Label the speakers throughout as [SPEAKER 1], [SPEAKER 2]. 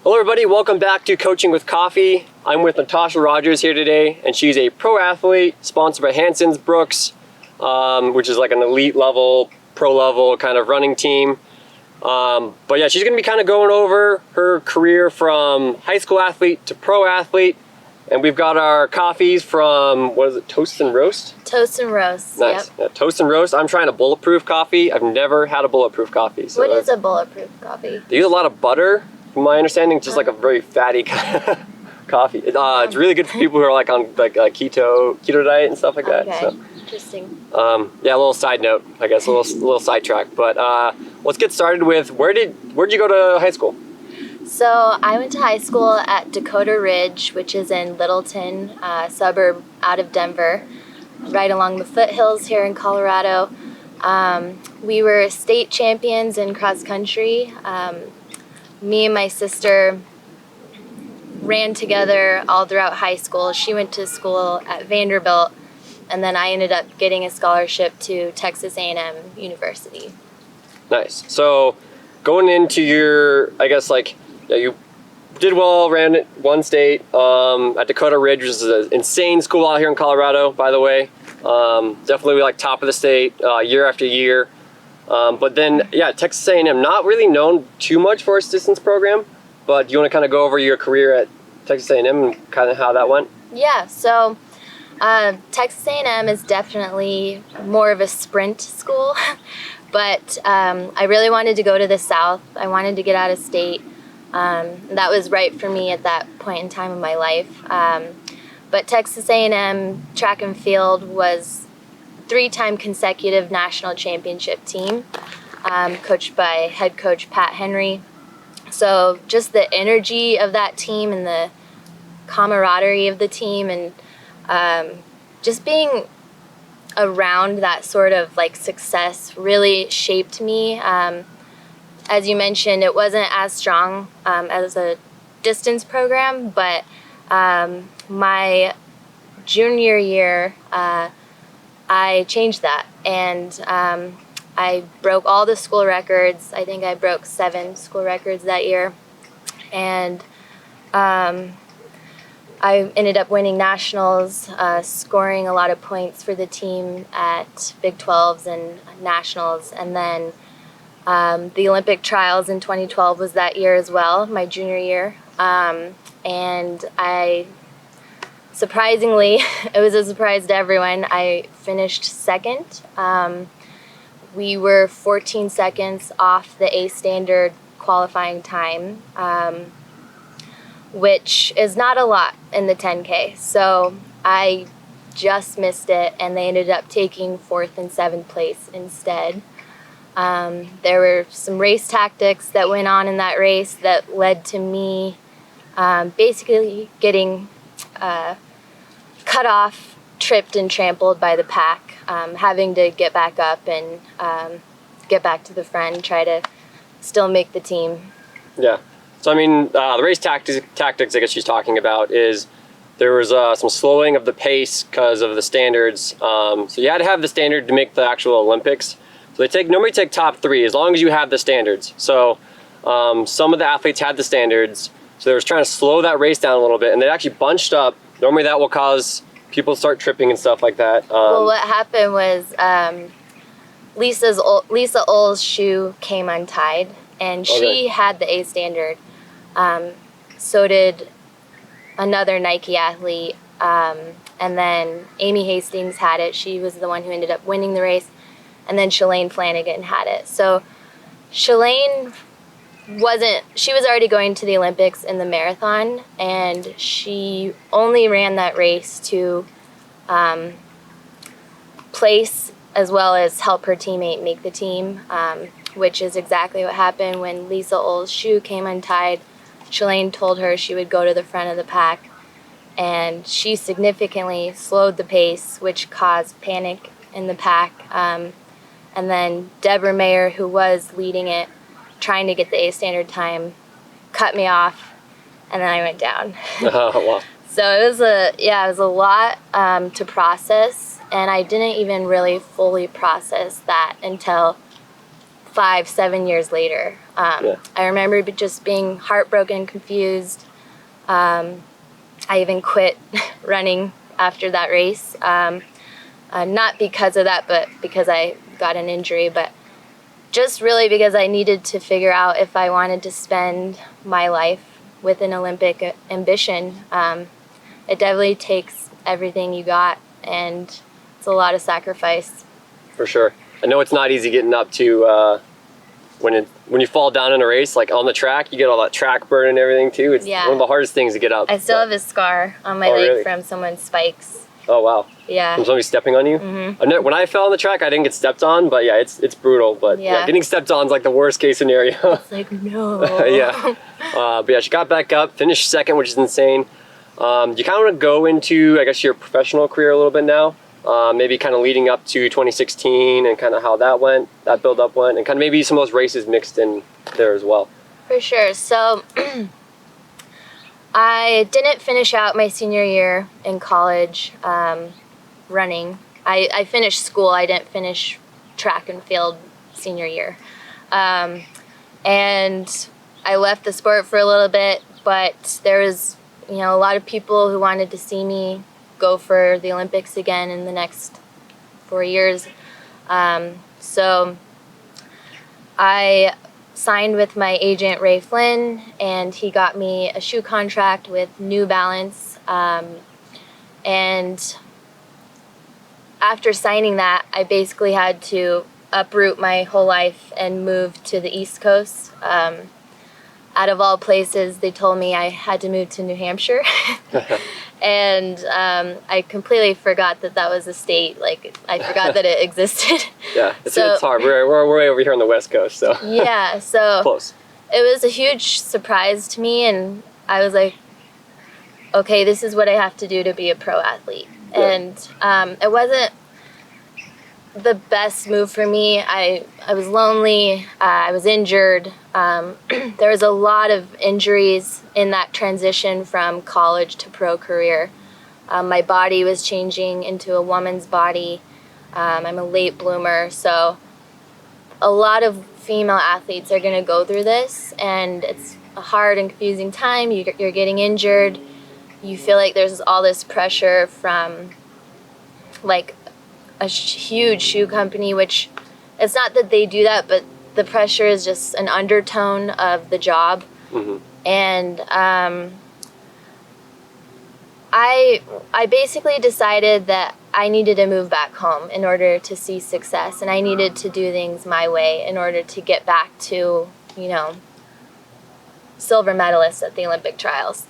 [SPEAKER 1] Hello everybody, welcome back to Coaching with Coffee. I'm with Natosha Rogers here today, and she's a pro athlete sponsored by Hanson's Brooks, which is like an elite level, pro level kind of running team. But yeah, she's gonna be kind of going over her career from high school athlete to pro athlete. And we've got our coffees from, what is it, Toast and Roast?
[SPEAKER 2] Toast and Roast,
[SPEAKER 1] Nice.
[SPEAKER 2] Yep.
[SPEAKER 1] Yeah, Toast and Roast. I'm trying a bulletproof coffee. I've never had a bulletproof coffee. So
[SPEAKER 2] what is a bulletproof coffee?
[SPEAKER 1] They use a lot of butter, from my understanding, just like a very fatty coffee. It's really good for people who are like on like a keto diet and stuff like that.
[SPEAKER 2] Okay,
[SPEAKER 1] So,
[SPEAKER 2] interesting.
[SPEAKER 1] yeah, a little side note, I guess, a little sidetrack. But let's get started with where'd you go to high school?
[SPEAKER 2] So I went to high school at Dakota Ridge, which is in Littleton, suburb out of Denver, right along the foothills here in Colorado. We were state champions in cross country. Me and my sister ran together all throughout high school. She went to school at Vanderbilt, and then I ended up getting a scholarship to Texas A&M University.
[SPEAKER 1] Nice. So going into your, I guess, like, yeah, you did well, ran it one state at Dakota Ridge, which is an insane school out here in Colorado, by the way. Definitely like top of the state year after year. But then, yeah, Texas A&M, not really known too much for its distance program, but do you want to kind of go over your career at Texas A&M and kind of how that went?
[SPEAKER 2] Yeah, so Texas A&M is definitely more of a sprint school, but I really wanted to go to the South. I wanted to get out of state. That was right for me at that point in time in my life. But Texas A&M track and field was 3-time consecutive national championship team, coached by head coach Pat Henry. So just the energy of that team and the camaraderie of the team and just being around that sort of like success really shaped me. As you mentioned, it wasn't as strong as a distance program, but my junior year, I changed that, and I broke all the school records. I think I broke 7 school records that year, and I ended up winning nationals, scoring a lot of points for the team at Big 12s and nationals, and then the Olympic trials in 2012 was that year as well, my junior year. And I, surprisingly, it was a surprise to everyone, I finished second. We were 14 seconds off the A standard qualifying time, which is not a lot in the 10K. So I just missed it, and they ended up taking 4th and 7th place instead. There were some race tactics that went on in that race that led to me basically getting cut off, tripped and trampled by the pack, having to get back up and get back to the front, try to still make the team. Yeah.
[SPEAKER 1] So I mean, the race tactics I guess she's talking about is there was some slowing of the pace because of the standards. So you had to have the standard to make the actual Olympics. So they normally take top 3 as long as you have the standards. So some of the athletes had the standards, so they were trying to slow that race down a little bit, and they actually bunched up. Normally that will cause people to start tripping and stuff like that.
[SPEAKER 2] Well, what happened was Lisa Ohl's shoe came untied, and she had the A standard. So did another Nike athlete, and then Amy Hastings had it. She was the one who ended up winning the race. And then Shalane Flanagan had it. So Shalane she was already going to the Olympics in the marathon, and she only ran that race to place as well as help her teammate make the team, which is exactly what happened when Lisa Ohl's shoe came untied. Shalane told her she would go to the front of the pack, and she significantly slowed the pace, which caused panic in the pack. And then Deborah Mayer, who was leading it, trying to get the A standard time, cut me off, and then I went down.
[SPEAKER 1] Oh, wow.
[SPEAKER 2] So it was a lot to process, and I didn't even really fully process that until 5-7 years later. I remember just being heartbroken, confused. I even quit running after that race. Not because of that, but because I got an injury, but just really because I needed to figure out if I wanted to spend my life with an Olympic ambition. It definitely takes everything you got, and it's a lot of sacrifice.
[SPEAKER 1] For sure. I know it's not easy getting up to when you fall down in a race, like on the track, you get all that track burn and everything too. It's one of the hardest things to get up.
[SPEAKER 2] I still have a scar on my leg from someone's spikes.
[SPEAKER 1] Oh wow.
[SPEAKER 2] Yeah.
[SPEAKER 1] From somebody stepping on you? Mm-hmm. When I fell on the track, I didn't get stepped on, but yeah, it's brutal. But yeah, getting stepped on is like the worst case scenario.
[SPEAKER 2] It's like, no.
[SPEAKER 1] Yeah. But yeah, she got back up, finished second, which is insane. You kind of want to go into, I guess, your professional career a little bit now. Maybe kind of leading up to 2016 and kind of how that went, that build up went, and kind of maybe some of those races mixed in there as well.
[SPEAKER 2] For sure. So I didn't finish out my senior year in college running. I finished school. I didn't finish track and field senior year. And I left the sport for a little bit, but there was, a lot of people who wanted to see me go for the Olympics again in the next 4 years. So I signed with my agent, Ray Flynn, and he got me a shoe contract with New Balance. And after signing that, I basically had to uproot my whole life and move to the East Coast. Out of all places, they told me I had to move to New Hampshire. And I completely forgot that was a state. Like, I forgot that it existed.
[SPEAKER 1] Yeah, it's hard. We're way over here on the West Coast, so.
[SPEAKER 2] Yeah, so
[SPEAKER 1] close.
[SPEAKER 2] It was a huge surprise to me, and I was like, okay, this is what I have to do to be a pro athlete. Yeah. And it wasn't the best move for me. I was lonely. I was injured. There was a lot of injuries in that transition from college to pro career. My body was changing into a woman's body. I'm a late bloomer, so a lot of female athletes are going to go through this, and it's a hard and confusing time. You're getting injured. You feel like there's all this pressure from like a huge shoe company, which it's not that they do that, but the pressure is just an undertone of the job. Mm-hmm. And I basically decided that I needed to move back home in order to see success, and I needed to do things my way in order to get back to, silver medalist at the Olympic trials.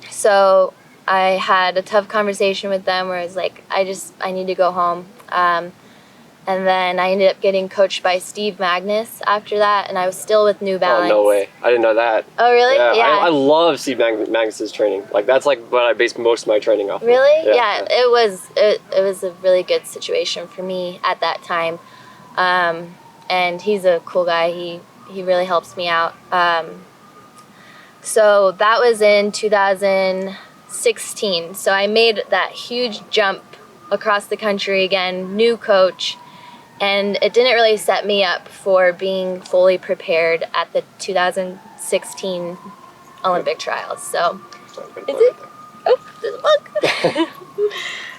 [SPEAKER 2] So I had a tough conversation with them where I was like, I need to go home. And then I ended up getting coached by Steve Magnus after that, and I was still with New Balance.
[SPEAKER 1] Oh, no way. I didn't know that.
[SPEAKER 2] Oh, really?
[SPEAKER 1] Yeah. I love Steve Magnus's training. Like, that's like what I based most of my training off of.
[SPEAKER 2] Really? Yeah. It was a really good situation for me at that time. And he's a cool guy. He really helps me out. So that was in 2016. So I made that huge jump across the country again, new coach, and it didn't really set me up for being fully prepared at the 2016 Olympic trials. So, is it? Oh, there's a bug.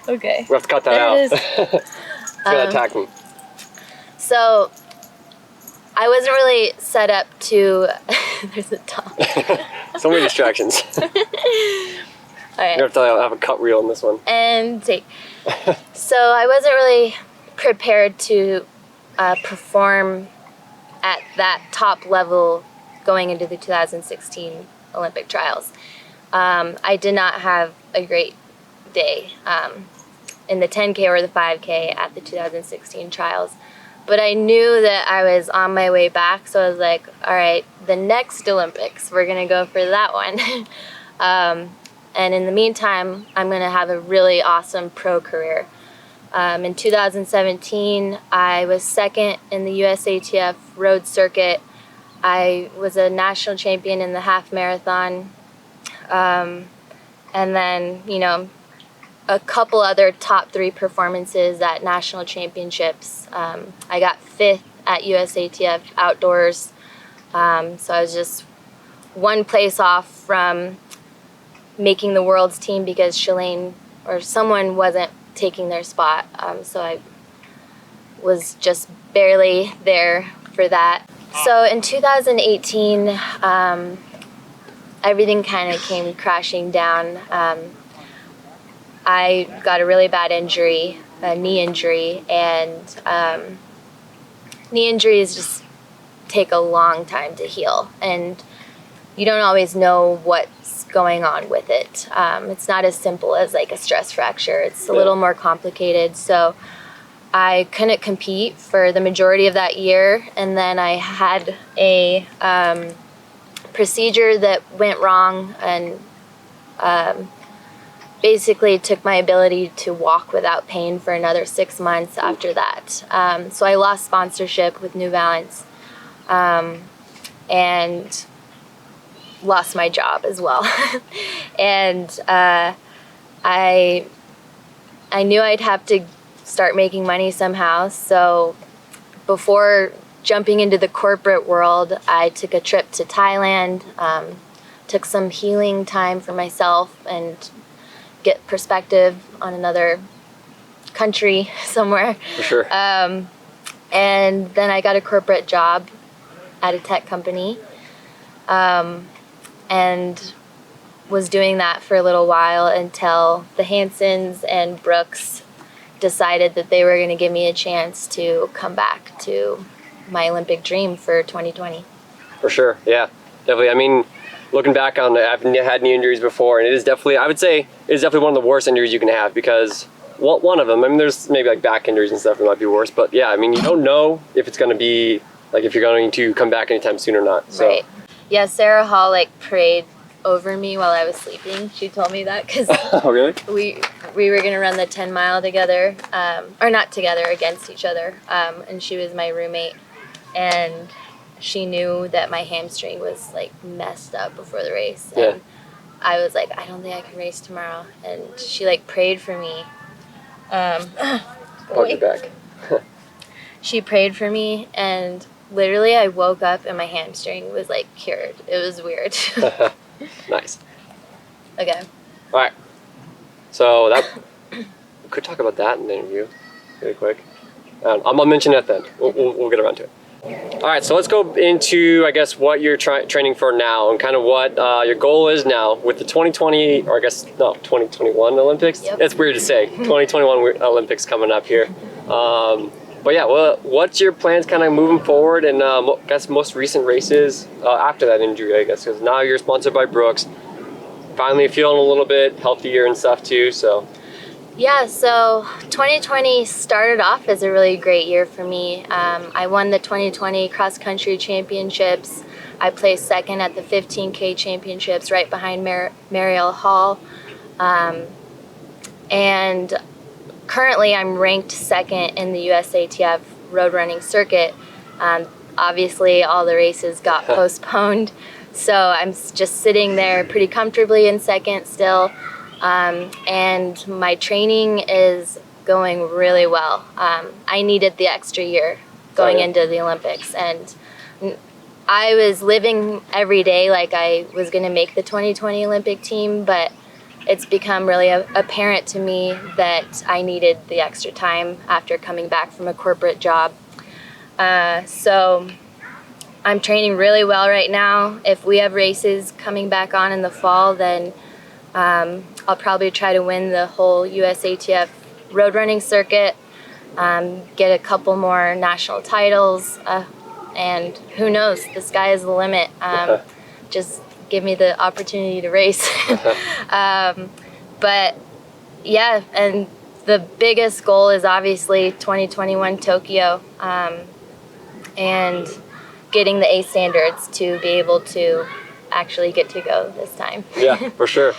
[SPEAKER 2] Okay.
[SPEAKER 1] We'll have to cut that out. It's gonna attack me.
[SPEAKER 2] So, I wasn't really set up to. There's a dog.
[SPEAKER 1] So many distractions.
[SPEAKER 2] All right.
[SPEAKER 1] You have to have a cut reel in this one.
[SPEAKER 2] And take. So I wasn't really prepared to perform at that top level going into the 2016 Olympic trials. I did not have a great day in the 10K or the 5K at the 2016 trials. But I knew that I was on my way back, so I was like, all right, the next Olympics, we're going to go for that one. And in the meantime, I'm going to have a really awesome pro career. In 2017, I was second in the USATF road circuit. I was a national champion in the half marathon. And then, a couple other top 3 performances at national championships. I got 5th at USATF outdoors. So I was just one place off from making the world's team because Shalane or someone wasn't taking their spot. So I was just barely there for that. So in 2018, everything kind of came crashing down. I got a really bad injury, a knee injury, and knee injuries just take a long time to heal, and you don't always know what's going on with it. It's not as simple as like a stress fracture. It's a little more complicated. So I couldn't compete for the majority of that year, and then I had a procedure that went wrong and basically took my ability to walk without pain for another 6 months after that. So I lost sponsorship with New Balance and lost my job as well. And I knew I'd have to start making money somehow. So before jumping into the corporate world, I took a trip to Thailand, took some healing time for myself and get perspective on another country somewhere.
[SPEAKER 1] For sure.
[SPEAKER 2] And then I got a corporate job at a tech company, and was doing that for a little while until the Hansons and Brooks decided that they were going to give me a chance to come back to my Olympic dream for 2020.
[SPEAKER 1] For sure, yeah, definitely. I mean, looking back on it, I've had knee injuries before, and it is definitely, I would say, it is definitely one of the worst injuries you can have because one of them, I mean, there's maybe like back injuries and stuff that might be worse, but yeah, I mean, you don't know if it's going to be, like if you're going to come back anytime soon or not. So.
[SPEAKER 2] Right. Yeah, Sarah Hall like prayed over me while I was sleeping. She told me that because
[SPEAKER 1] Oh, really?
[SPEAKER 2] we were going to run the 10 mile together, or not together, against each other, and she was my roommate, and she knew that my hamstring was like messed up before the race, and I was like, I don't think I can race tomorrow, and she like prayed for me.
[SPEAKER 1] Hold your back.
[SPEAKER 2] She prayed for me, and literally I woke up and my hamstring was like cured. It was weird.
[SPEAKER 1] Nice.
[SPEAKER 2] Okay.
[SPEAKER 1] All right. So that we could talk about that in the interview, really quick. I'll mention that then. We'll get around to it. All right. So let's go into, I guess, what you're training for now and kind of what your goal is now with the 2020, or I guess no, 2021 Olympics.
[SPEAKER 2] Yep.
[SPEAKER 1] It's weird to say 2021 Olympics coming up here. But yeah, what's your plans kind of moving forward, and I guess most recent races after that injury, I guess, because now you're sponsored by Brooks, finally feeling a little bit healthier and stuff too, so.
[SPEAKER 2] Yeah, so 2020 started off as a really great year for me. I won the 2020 cross country championships. I placed second at the 15K championships right behind Mariel Hall. And currently, I'm ranked second in the USATF road running circuit. Obviously, all the races got postponed, so I'm just sitting there pretty comfortably in second still. And my training is going really well. I needed the extra year going into the Olympics, and I was living every day like I was going to make the 2020 Olympic team, but it's become really apparent to me that I needed the extra time after coming back from a corporate job. So I'm training really well right now. If we have races coming back on in the fall, then I'll probably try to win the whole USATF road running circuit, get a couple more national titles, and who knows, the sky is the limit. Just give me the opportunity to race. But yeah, and the biggest goal is obviously 2021 Tokyo, and getting the A standards to be able to actually get to go this time.
[SPEAKER 1] Yeah, for sure.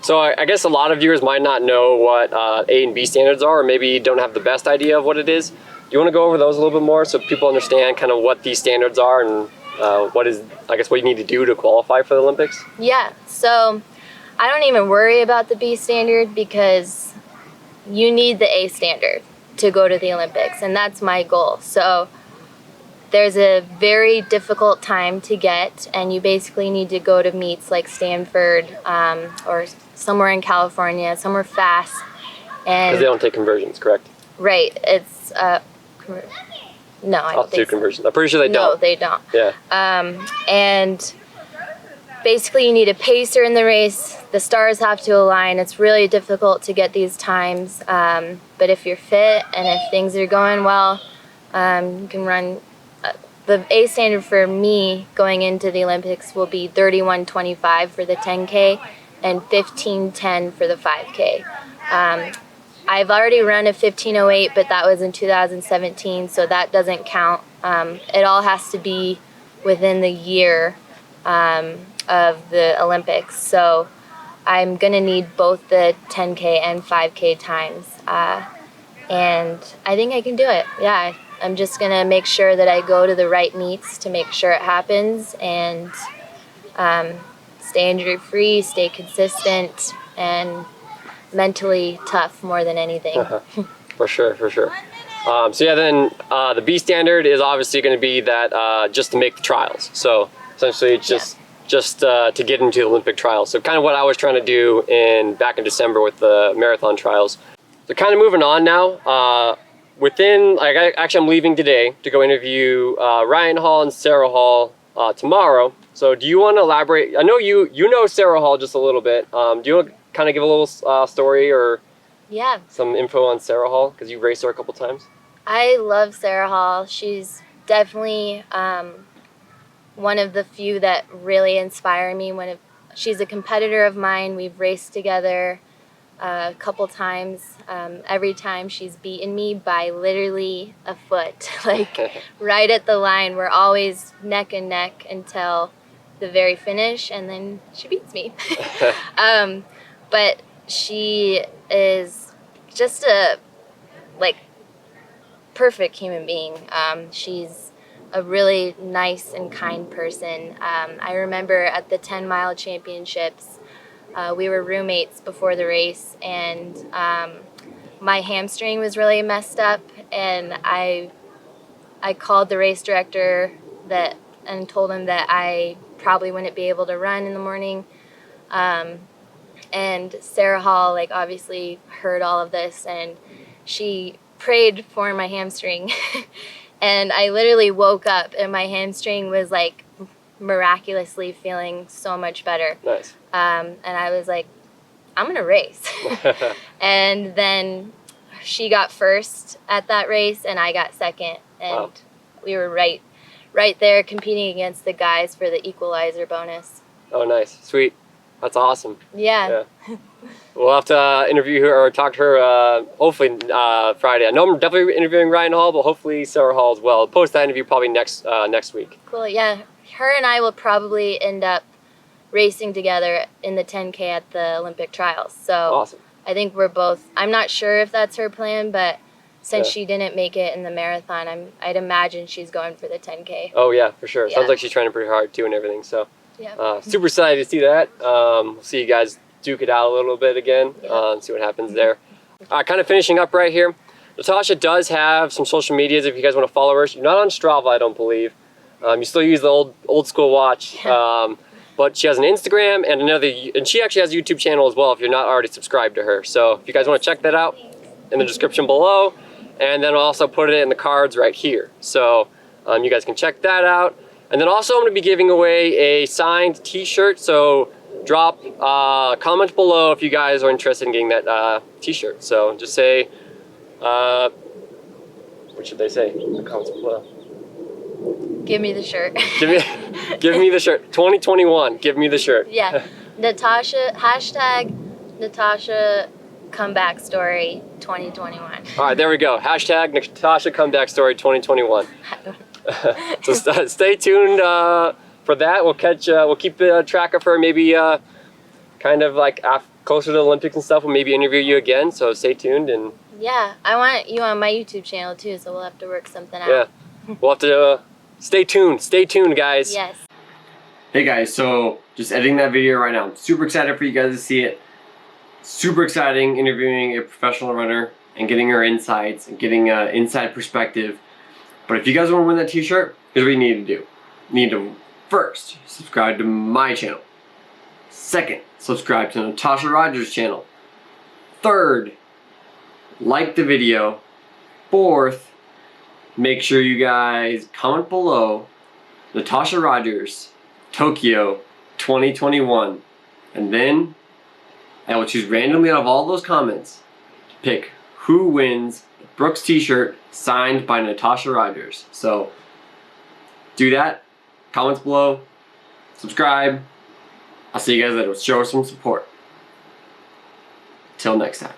[SPEAKER 1] So I guess a lot of viewers might not know what A and B standards are, or maybe don't have the best idea of what it is. Do you want to go over those a little bit more so people understand kind of what these standards are and what you need to do to qualify for the Olympics?
[SPEAKER 2] Yeah, so I don't even worry about the B standard because you need the A standard to go to the Olympics, and that's my goal. So there's a very difficult time to get, and you basically need to go to meets like Stanford or somewhere in California, somewhere fast.
[SPEAKER 1] Because they don't take conversions, correct?
[SPEAKER 2] Right. It's no, I don't think so.
[SPEAKER 1] Conversions. I'm pretty sure they don't.
[SPEAKER 2] No, they don't.
[SPEAKER 1] Yeah.
[SPEAKER 2] And basically, you need a pacer in the race. The stars have to align. It's really difficult to get these times. But if you're fit and if things are going well, you can run. The A standard for me going into the Olympics will be 31:25 for the 10K and 15:10 for the 5K. I've already run a 15:08, but that was in 2017, so that doesn't count. It all has to be within the year of the Olympics, so I'm gonna need both the 10K and 5K times, and I think I can do it. Yeah, I'm just gonna make sure that I go to the right meets to make sure it happens, and stay injury free, stay consistent, and mentally tough more than anything.
[SPEAKER 1] For sure. So yeah, then the B standard is obviously going to be that just to make the trials. So essentially it's just to get into the Olympic trials. So kind of what I was trying to do back in December with the marathon trials. So kind of moving on now, I'm leaving today to go interview Ryan Hall and Sarah Hall tomorrow. So do you want to elaborate? I know you know Sarah Hall just a little bit. Do you want to kind of give a little story or some info on Sarah Hall, because you raced her a couple times?
[SPEAKER 2] I love Sarah Hall. She's definitely one of the few that really inspire me. She's a competitor of mine. We've raced together a couple times. Every time she's beaten me by literally a foot, like right at the line. We're always neck and neck until the very finish, and then she beats me. But she is just a perfect human being. She's a really nice and kind person. I remember at the 10-mile championships, we were roommates before the race, and my hamstring was really messed up, and I called the race director and told him that I probably wouldn't be able to run in the morning. And Sarah Hall, obviously heard all of this, and she prayed for my hamstring. And I literally woke up, and my hamstring was, miraculously feeling so much better.
[SPEAKER 1] Nice.
[SPEAKER 2] And I was like, I'm going to race. And then she got first at that race, and I got second. And we were right there competing against the guys for the equalizer bonus.
[SPEAKER 1] Oh, nice. Sweet. That's awesome.
[SPEAKER 2] Yeah.
[SPEAKER 1] We'll have to interview her or talk to her hopefully Friday. I know I'm definitely interviewing Ryan Hall, but hopefully Sarah Hall as well. I'll post that interview probably next week.
[SPEAKER 2] Cool. Yeah. Her and I will probably end up racing together in the 10K at the Olympic trials. So
[SPEAKER 1] awesome.
[SPEAKER 2] I think we're both, I'm not sure if that's her plan, but since she didn't make it in the marathon, I'd imagine she's going for the 10K.
[SPEAKER 1] Oh yeah, for sure.
[SPEAKER 2] Yeah.
[SPEAKER 1] Sounds like she's trying pretty hard too and everything. So
[SPEAKER 2] yeah.
[SPEAKER 1] Super excited to see that. We'll see you guys duke it out a little bit again, and see what happens there. Kind of finishing up right here. Natosha does have some social medias if you guys want to follow her. She's not on Strava, I don't believe. You still use the old school watch. But she has an Instagram and she actually has a YouTube channel as well if you're not already subscribed to her. So if you guys want to check that out, in the description below, and then I'll also put it in the cards right here. So you guys can check that out. And then also I'm going to be giving away a signed t-shirt, so drop comments below if you guys are interested in getting that t-shirt. So just say, what should they say in the comments below?
[SPEAKER 2] Give me the shirt.
[SPEAKER 1] give me the shirt. 2021, give me the shirt.
[SPEAKER 2] Yeah. Natosha, #Natosha comeback story 2021.
[SPEAKER 1] All right, there we go. #Natosha comeback story 2021. So stay tuned for that. We'll keep track of her. Maybe kind of closer to the Olympics and stuff. We'll maybe interview you again. So stay tuned and.
[SPEAKER 2] Yeah, I want you on my YouTube channel too. So we'll have to work something out.
[SPEAKER 1] Yeah, we'll have to stay tuned. Stay tuned, guys.
[SPEAKER 2] Yes.
[SPEAKER 1] Hey guys, so just editing that video right now. I'm super excited for you guys to see it. Super exciting interviewing a professional runner and getting her insights and getting an inside perspective. But if you guys want to win that t-shirt, here's what you need to do. You need to first subscribe to my channel. Second, subscribe to Natosha Rogers' channel. Third, like the video. Fourth, make sure you guys comment below Natosha Rogers Tokyo 2021. And then I will choose randomly out of all those comments to pick who wins the Brooks t-shirt signed by Natosha Rogers. So do that. Comments below. Subscribe. I'll see you guys later. Show us some support. Till next time.